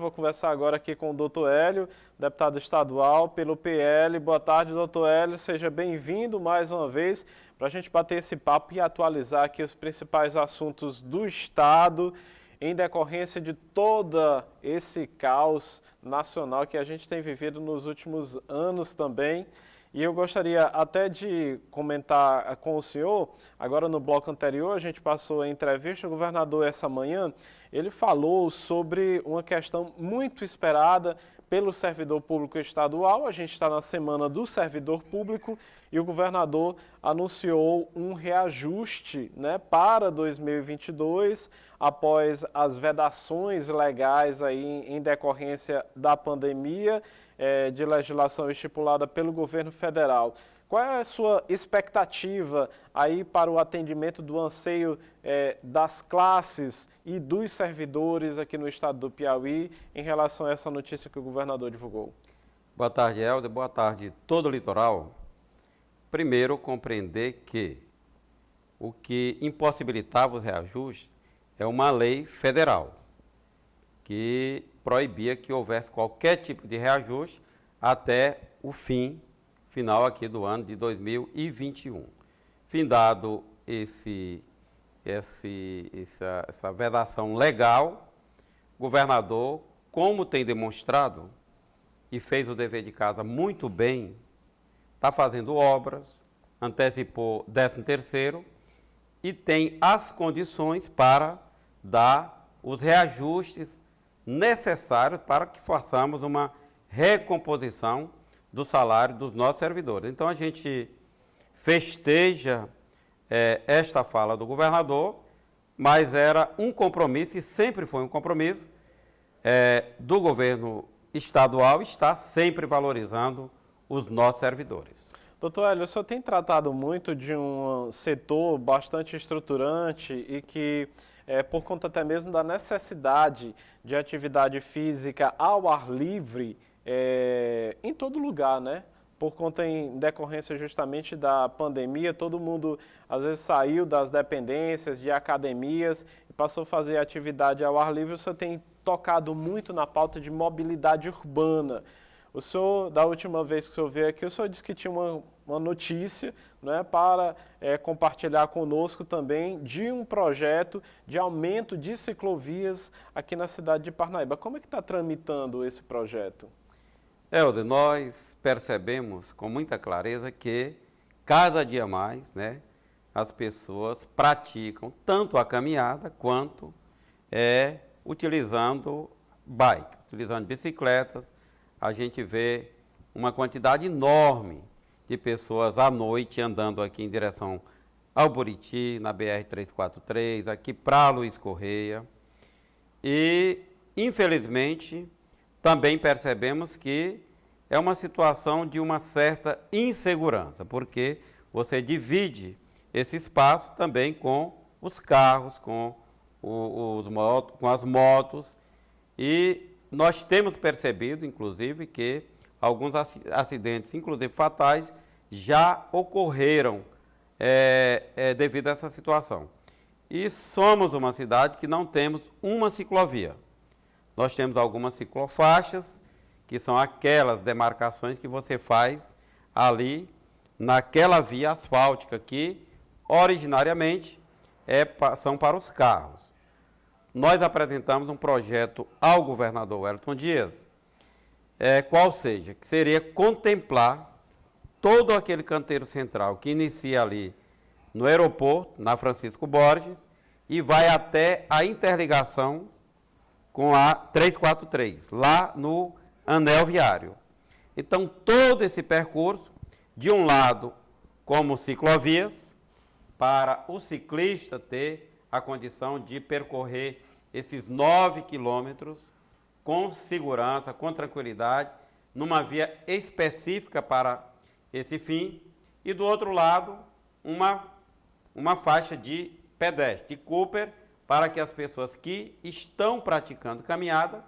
Vou conversar agora aqui com o doutor Hélio, deputado estadual pelo PL. Boa tarde, doutor Hélio. Seja bem-vindo mais uma vez para a gente bater esse papo e atualizar aqui os principais assuntos do Estado em decorrência de todo esse caos nacional que a gente tem vivido nos últimos anos também. E eu gostaria até de comentar com o senhor, agora no bloco anterior, a gente passou a entrevista, o governador essa manhã, ele falou sobre uma questão muito esperada pelo servidor público estadual. A gente está na semana do servidor público e o governador anunciou um reajuste, né, para 2022, após as vedações legais aí em decorrência da pandemia, de legislação estipulada pelo governo federal. Qual é a sua expectativa aí para o atendimento do anseio das classes e dos servidores aqui no estado do Piauí em relação a essa notícia que o governador divulgou? Boa tarde, Helder. Boa tarde, todo o litoral. Primeiro, compreender que o que impossibilitava os reajustes é uma lei federal que proibia que houvesse qualquer tipo de reajuste até o final aqui do ano de 2021. Findado essa vedação legal, o governador, como tem demonstrado e fez o dever de casa muito bem, está fazendo obras, antecipou 13º e tem as condições para dar os reajustes necessários para que façamos uma recomposição do salário dos nossos servidores. Então, a gente festeja esta fala do governador, mas era um compromisso, e sempre foi um compromisso, do governo estadual, está sempre valorizando os nossos servidores. Doutor Hélio, o senhor tem tratado muito de um setor bastante estruturante e que, por conta até mesmo da necessidade de atividade física ao ar livre, em todo lugar, né? Por conta em decorrência justamente da pandemia, todo mundo às vezes saiu das dependências, de academias e passou a fazer atividade ao ar livre. O senhor tem tocado muito na pauta de mobilidade urbana. O senhor, da última vez que o senhor veio aqui, o senhor disse que tinha uma notícia, né, para compartilhar conosco também de um projeto de aumento de ciclovias aqui na cidade de Parnaíba. Como é que está tramitando esse projeto? Helder, nós percebemos com muita clareza que cada dia mais, né, as pessoas praticam tanto a caminhada quanto utilizando bike, utilizando bicicletas. A gente vê uma quantidade enorme de pessoas à noite andando aqui em direção ao Buriti, na BR-343, aqui para Luiz Correia. E, infelizmente, também percebemos que é uma situação de uma certa insegurança, porque você divide esse espaço também com os carros, com as motos, e nós temos percebido, inclusive, que alguns acidentes, inclusive fatais, já ocorreram devido a essa situação. E somos uma cidade que não temos uma ciclovia. Nós temos algumas ciclofaixas, que são aquelas demarcações que você faz ali naquela via asfáltica, que originariamente são para os carros. Nós apresentamos um projeto ao governador Wellington Dias, qual seja, que seria contemplar todo aquele canteiro central que inicia ali no aeroporto, na Francisco Borges, e vai até a interligação com a 343, lá no anel viário. Então, todo esse percurso, de um lado, como ciclovias, para o ciclista ter a condição de percorrer esses 9 quilômetros com segurança, com tranquilidade, numa via específica para esse fim, e do outro lado, uma faixa de pedestre, de Cooper, para que as pessoas que estão praticando caminhada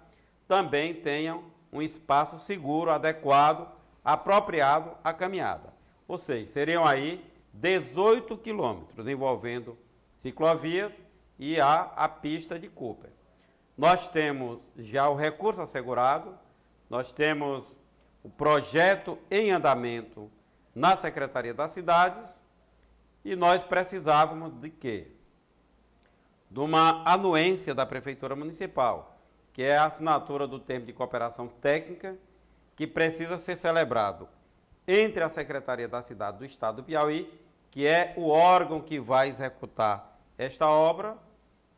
também tenham um espaço seguro, adequado, apropriado à caminhada. Ou seja, seriam aí 18 quilômetros envolvendo ciclovias e a pista de Cooper. nós temos já o recurso assegurado, nós temos o projeto em andamento na Secretaria das Cidades e nós precisávamos de quê? De uma anuência da Prefeitura Municipal, que é a assinatura do termo de cooperação técnica, que precisa ser celebrado entre a Secretaria da Cidade do Estado do Piauí, que é o órgão que vai executar esta obra,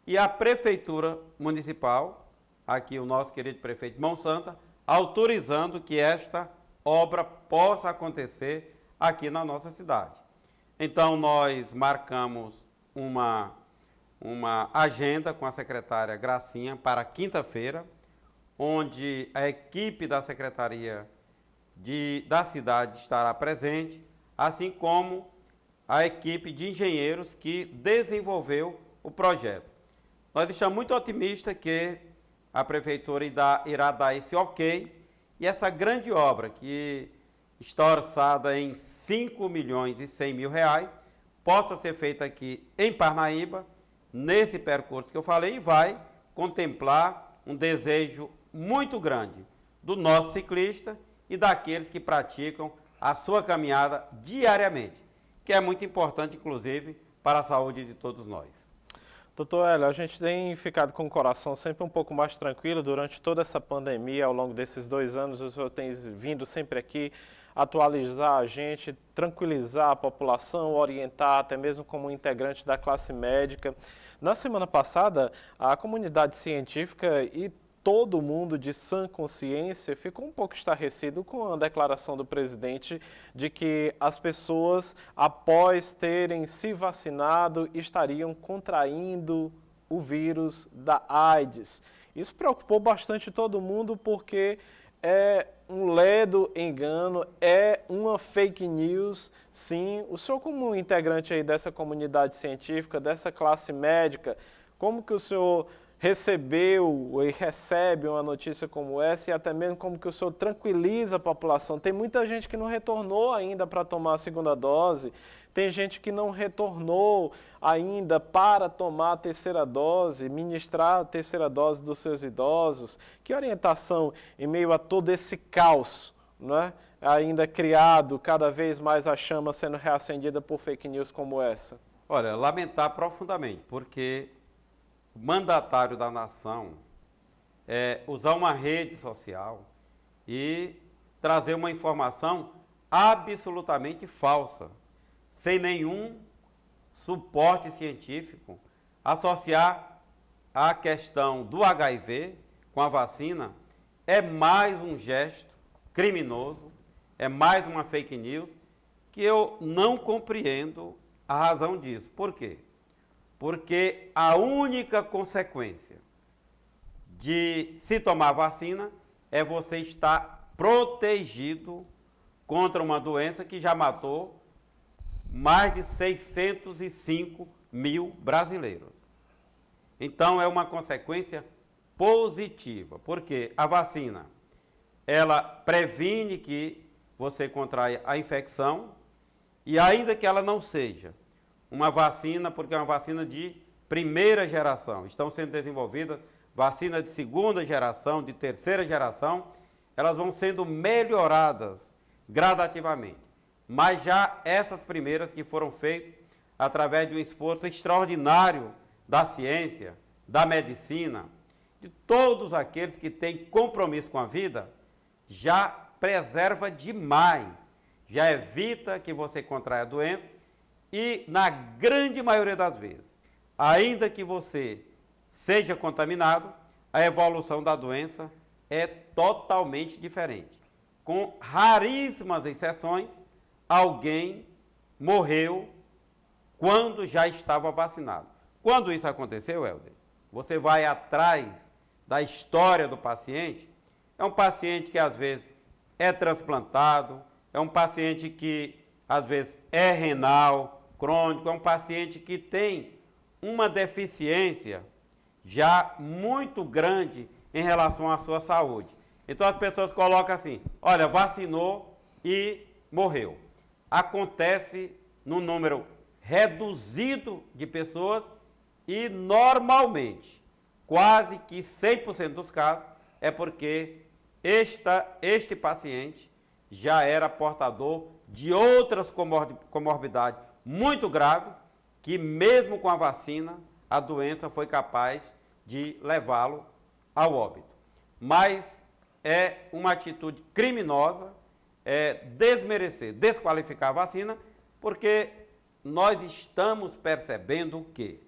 e a Prefeitura Municipal, aqui o nosso querido prefeito Mão Santa, autorizando que esta obra possa acontecer aqui na nossa cidade. Então, nós marcamos uma agenda com a secretária Gracinha para quinta-feira, onde a equipe da Secretaria da cidade estará presente, assim como a equipe de engenheiros que desenvolveu o projeto. Nós estamos muito otimistas que a Prefeitura irá dar esse ok e essa grande obra, que está orçada em 5.100.000 possa ser feita aqui em Parnaíba, nesse percurso que eu falei, e vai contemplar um desejo muito grande do nosso ciclista e daqueles que praticam a sua caminhada diariamente, que é muito importante, inclusive, para a saúde de todos nós. Doutor Hélio, a gente tem ficado com o coração sempre um pouco mais tranquilo durante toda essa pandemia, ao longo desses 2 anos. O senhor tem vindo sempre aqui atualizar a gente, tranquilizar a população, orientar, até mesmo como integrante da classe médica. Na semana passada, a comunidade científica e todo mundo de sã consciência ficou um pouco estarrecido com a declaração do presidente de que as pessoas, após terem se vacinado, estariam contraindo o vírus da AIDS. Isso preocupou bastante todo mundo porque é um ledo engano, é uma fake news, sim. O senhor, como integrante aí dessa comunidade científica, dessa classe médica, como que o senhor recebeu e recebe uma notícia como essa e até mesmo como que o senhor tranquiliza a população? Tem muita gente que não retornou ainda para tomar a segunda dose, tem gente que não retornou ainda para tomar a terceira dose, ministrar a terceira dose dos seus idosos. Que orientação em meio a todo esse caos, não é? Ainda criado, cada vez mais a chama sendo reacendida por fake news como essa? Olha, lamentar profundamente, porque o mandatário da nação usar uma rede social e trazer uma informação absolutamente falsa, sem nenhum suporte científico, associar a questão do HIV com a vacina é mais um gesto criminoso, é mais uma fake news, que eu não compreendo a razão disso. Por quê? Porque a única consequência de se tomar vacina é você estar protegido contra uma doença que já matou mais de 605 mil brasileiros. Então, é uma consequência positiva, porque a vacina, ela previne que você contraia a infecção, e ainda que ela não seja uma vacina, porque é uma vacina de primeira geração, estão sendo desenvolvidas vacinas de segunda geração, de terceira geração, elas vão sendo melhoradas gradativamente. Mas já essas primeiras que foram feitas através de um esforço extraordinário da ciência, da medicina, de todos aqueles que têm compromisso com a vida, já preserva demais, já evita que você contraia a doença e, na grande maioria das vezes, ainda que você seja contaminado, a evolução da doença é totalmente diferente. Com raríssimas exceções, alguém morreu quando já estava vacinado. Quando isso aconteceu, Helder, você vai atrás da história do paciente, é um paciente que às vezes é transplantado, é um paciente que às vezes é renal, crônico, é um paciente que tem uma deficiência já muito grande em relação à sua saúde. Então as pessoas colocam assim, olha, vacinou e morreu. Acontece num número reduzido de pessoas e normalmente, quase que 100% dos casos, é porque este paciente já era portador de outras comorbidades muito graves, que mesmo com a vacina, a doença foi capaz de levá-lo ao óbito. Mas é uma atitude criminosa, desmerecer, desqualificar a vacina, porque nós estamos percebendo que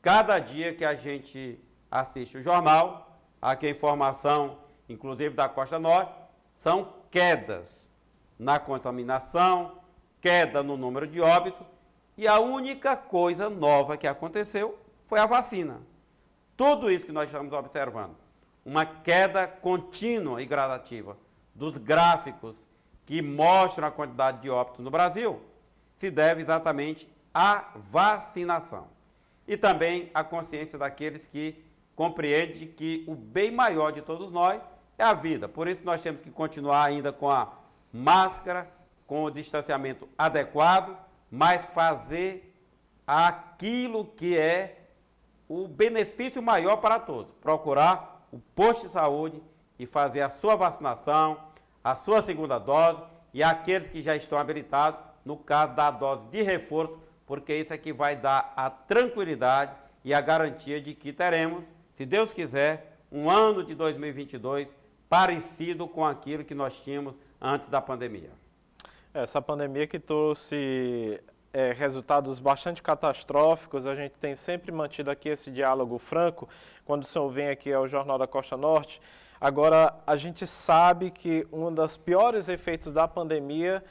cada dia que a gente assiste o jornal, aqui a informação, inclusive da Costa Norte, são quedas na contaminação, queda no número de óbitos, e a única coisa nova que aconteceu foi a vacina. Tudo isso que nós estamos observando, uma queda contínua e gradativa dos gráficos que mostram a quantidade de óbitos no Brasil, se deve exatamente à vacinação. E também à consciência daqueles que compreendem que o bem maior de todos nós é a vida. Por isso nós temos que continuar ainda com a máscara, com o distanciamento adequado, mas fazer aquilo que é o benefício maior para todos. Procurar o posto de saúde e fazer a sua vacinação, a sua segunda dose, e aqueles que já estão habilitados, no caso da dose de reforço, porque isso é que vai dar a tranquilidade e a garantia de que teremos, se Deus quiser, um ano de 2022 parecido com aquilo que nós tínhamos antes da pandemia. Essa pandemia que trouxe resultados bastante catastróficos, a gente tem sempre mantido aqui esse diálogo franco, quando o senhor vem aqui ao Jornal da Costa Norte. Agora, a gente sabe que um dos piores efeitos da pandemia,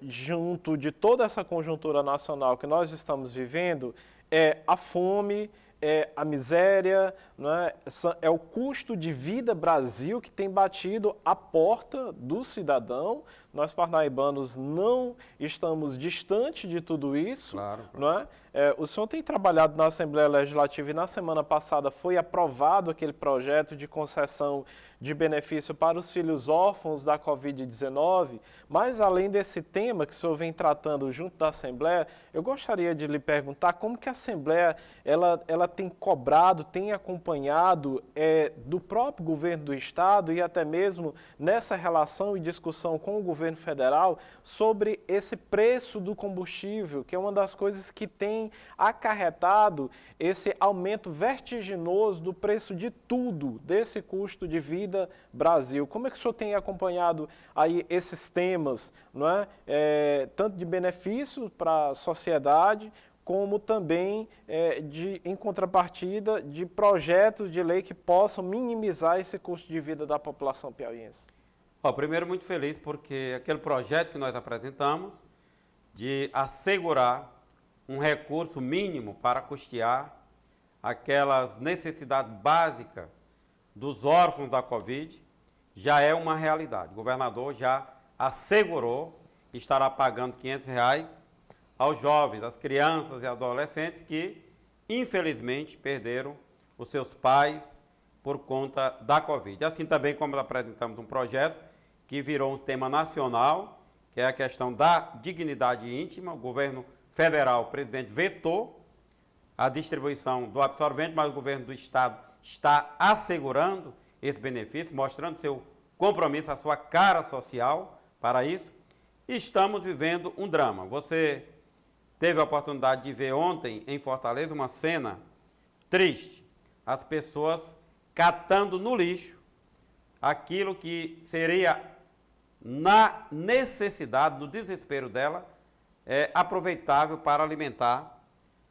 junto de toda essa conjuntura nacional que nós estamos vivendo, é a fome, é a miséria, não é? É o custo de vida Brasil que tem batido a porta do cidadão. Nós, parnaibanos, não estamos distante de tudo isso. Claro. Não é? O senhor tem trabalhado na Assembleia Legislativa e na semana passada foi aprovado aquele projeto de concessão de benefício para os filhos órfãos da Covid-19, mas além desse tema que o senhor vem tratando junto da Assembleia, eu gostaria de lhe perguntar como que a Assembleia ela tem cobrado, tem acompanhado do próprio governo do Estado e até mesmo nessa relação e discussão com o governo federal sobre esse preço do combustível, que é uma das coisas que tem acarretado esse aumento vertiginoso do preço de tudo, desse custo de vida Brasil. Como é que o senhor tem acompanhado aí esses temas, não é? Tanto de benefício para a sociedade, como também em contrapartida de projetos de lei que possam minimizar esse custo de vida da população piauiense? Primeiro, muito feliz porque aquele projeto que nós apresentamos de assegurar um recurso mínimo para custear aquelas necessidades básicas dos órfãos da Covid já é uma realidade. O governador já assegurou que estará pagando R$500 aos jovens, às crianças e adolescentes que, infelizmente, perderam os seus pais por conta da Covid. Assim também como apresentamos um projeto que virou um tema nacional, que é a questão da dignidade íntima. O governo federal, o presidente, vetou a distribuição do absorvente, mas o governo do Estado está assegurando esse benefício, mostrando seu compromisso, a sua cara social para isso. E estamos vivendo um drama. Você teve a oportunidade de ver ontem em Fortaleza uma cena triste. As pessoas catando no lixo aquilo que seria, na necessidade, no desespero dela, aproveitável para alimentar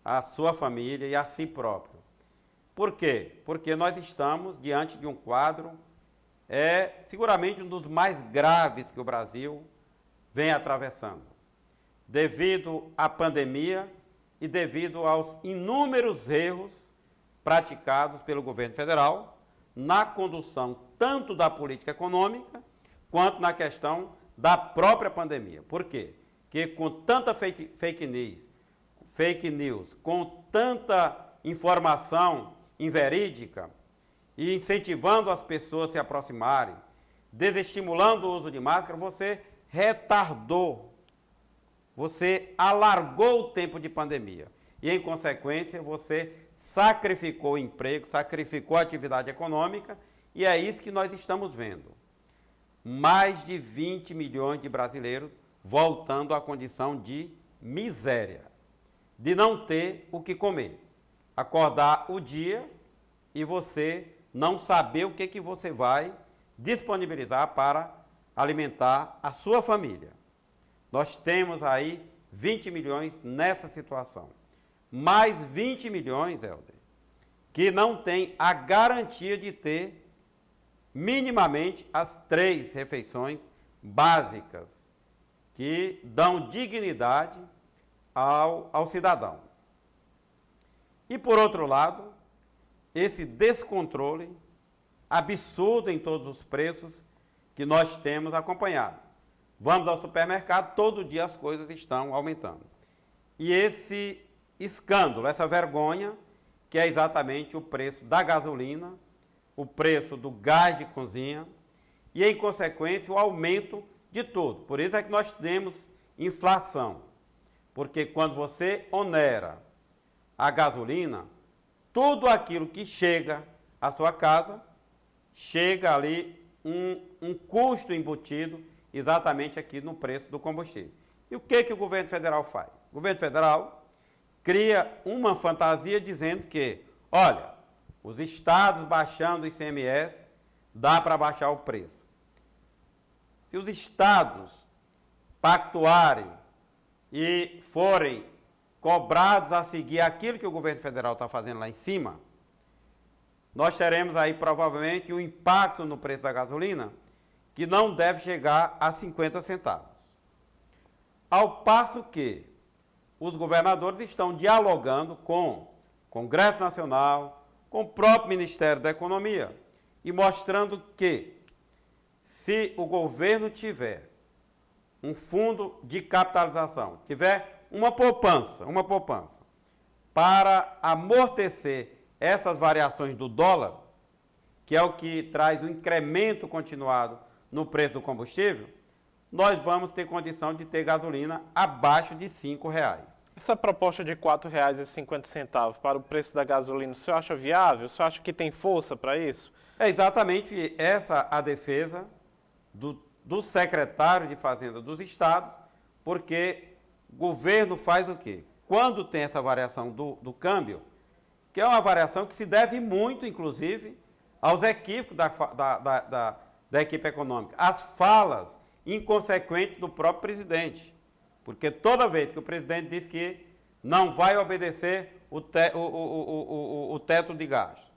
a sua família e a si próprio. Por quê? Porque nós estamos diante de um quadro, seguramente um dos mais graves que o Brasil vem atravessando, devido à pandemia e devido aos inúmeros erros praticados pelo governo federal na condução tanto da política econômica quanto na questão da própria pandemia. Por quê? Porque com tanta fake news, com tanta informação inverídica e incentivando as pessoas a se aproximarem, desestimulando o uso de máscara, você retardou, você alargou o tempo de pandemia e, em consequência, você sacrificou o emprego, sacrificou a atividade econômica, e é isso que nós estamos vendo. Mais de 20 milhões de brasileiros voltando à condição de miséria, de não ter o que comer. Acordar o dia e você não saber o que você vai disponibilizar para alimentar a sua família. Nós temos aí 20 milhões nessa situação. Mais 20 milhões, Helder, que não tem a garantia de ter minimamente as 3 refeições básicas que dão dignidade ao cidadão. E por outro lado, esse descontrole absurdo em todos os preços que nós temos acompanhado. Vamos ao supermercado, todo dia as coisas estão aumentando. E esse escândalo, essa vergonha, que é exatamente o preço da gasolina, o preço do gás de cozinha e, em consequência, o aumento de tudo. Por isso é que nós temos inflação. Porque quando você onera a gasolina, tudo aquilo que chega à sua casa, chega ali um custo embutido exatamente aqui no preço do combustível. E o que o governo federal faz? O governo federal cria uma fantasia dizendo que, olha, os estados baixando o ICMS, dá para baixar o preço. Se os estados pactuarem e forem cobrados a seguir aquilo que o governo federal está fazendo lá em cima, nós teremos aí provavelmente um impacto no preço da gasolina que não deve chegar a 50 centavos. Ao passo que os governadores estão dialogando com o Congresso Nacional, com o próprio Ministério da Economia e mostrando que se o governo tiver um fundo de capitalização, tiver uma poupança para amortecer essas variações do dólar, que é o que traz um incremento continuado no preço do combustível, nós vamos ter condição de ter gasolina abaixo de R$ 5,00. Essa proposta de R$ 4,50 para o preço da gasolina, o senhor acha viável? O senhor acha que tem força para isso? É exatamente essa a defesa do secretário de Fazenda dos estados, porque o governo faz o quê? Quando tem essa variação do câmbio, que é uma variação que se deve muito, inclusive, aos equívocos da equipe econômica, às falas inconsequentes do próprio presidente. Porque toda vez que o presidente diz que não vai obedecer o teto de gastos,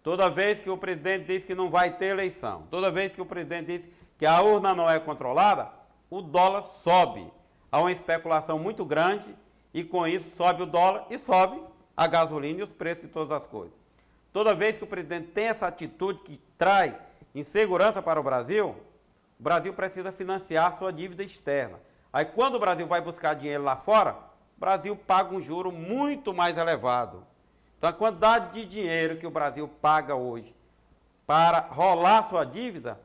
toda vez que o presidente diz que não vai ter eleição, toda vez que o presidente diz que a urna não é controlada, o dólar sobe. Há uma especulação muito grande e com isso sobe o dólar e sobe a gasolina e os preços de todas as coisas. Toda vez que o presidente tem essa atitude que traz insegurança para o Brasil precisa financiar a sua dívida externa. Aí quando o Brasil vai buscar dinheiro lá fora, o Brasil paga um juro muito mais elevado. Então a quantidade de dinheiro que o Brasil paga hoje para rolar sua dívida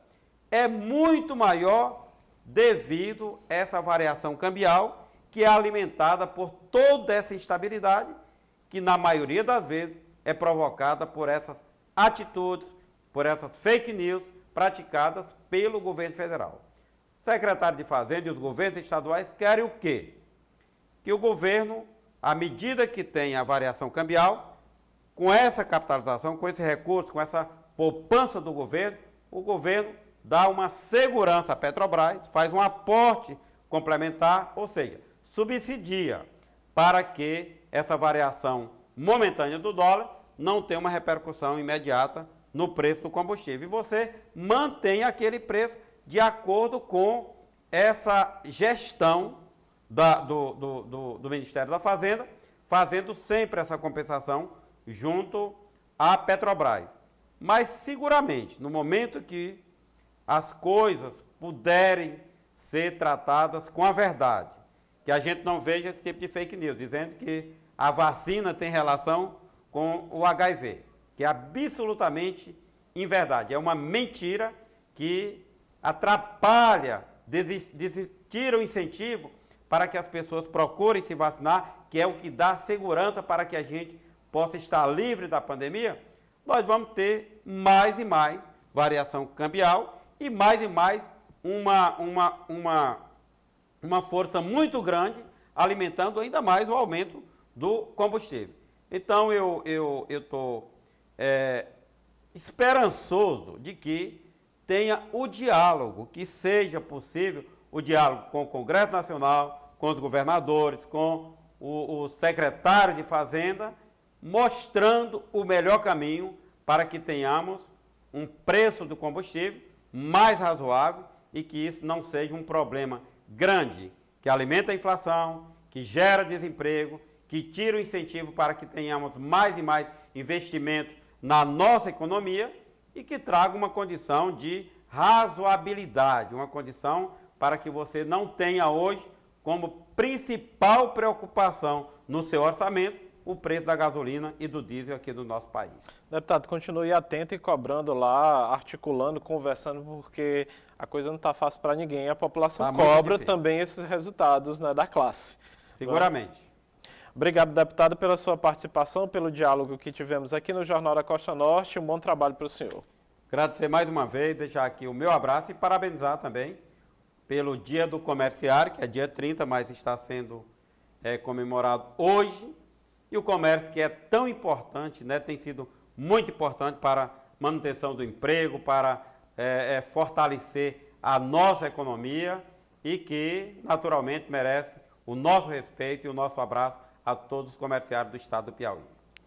é muito maior devido a essa variação cambial que é alimentada por toda essa instabilidade que na maioria das vezes é provocada por essas atitudes, por essas fake news praticadas pelo governo federal. O secretário de Fazenda e os governos estaduais querem o quê? Que o governo, à medida que tem a variação cambial, com essa capitalização, com esse recurso, com essa poupança do governo, o governo dá uma segurança à Petrobras, faz um aporte complementar, ou seja, subsidia para que essa variação momentânea do dólar não tenha uma repercussão imediata no preço do combustível. E você mantém aquele preço de acordo com essa gestão do Ministério da Fazenda, fazendo sempre essa compensação junto à Petrobras. Mas seguramente, no momento que as coisas puderem ser tratadas com a verdade, que a gente não veja esse tipo de fake news, dizendo que a vacina tem relação com o HIV, que é absolutamente inverdade. É uma mentira que atrapalha, tira o incentivo para que as pessoas procurem se vacinar, que é o que dá segurança para que a gente possa estar livre da pandemia, nós vamos ter mais e mais variação cambial e mais uma força muito grande, alimentando ainda mais o aumento do combustível. Então, eu estou esperançoso de que tenha o diálogo, que seja possível o diálogo com o Congresso Nacional, com os governadores, com o secretário de Fazenda, mostrando o melhor caminho para que tenhamos um preço do combustível mais razoável e que isso não seja um problema grande, que alimenta a inflação, que gera desemprego, que tira o incentivo para que tenhamos mais e mais investimento na nossa economia e que traga uma condição de razoabilidade, uma condição para que você não tenha hoje como principal preocupação no seu orçamento o preço da gasolina e do diesel aqui do nosso país. Deputado, continue atento e cobrando lá, articulando, conversando, porque a coisa não está fácil para ninguém. A população cobra também esses resultados, né, da classe. Seguramente. Obrigado, deputado, pela sua participação, pelo diálogo que tivemos aqui no Jornal da Costa Norte. Um bom trabalho para o senhor. Agradecer mais uma vez, deixar aqui o meu abraço e parabenizar também pelo Dia do Comerciário, que é dia 30, mas está sendo comemorado hoje. E o comércio, que é tão importante, né, tem sido muito importante para a manutenção do emprego, para fortalecer a nossa economia e que, naturalmente, merece o nosso respeito e o nosso abraço a todos os comerciários do estado do Piauí.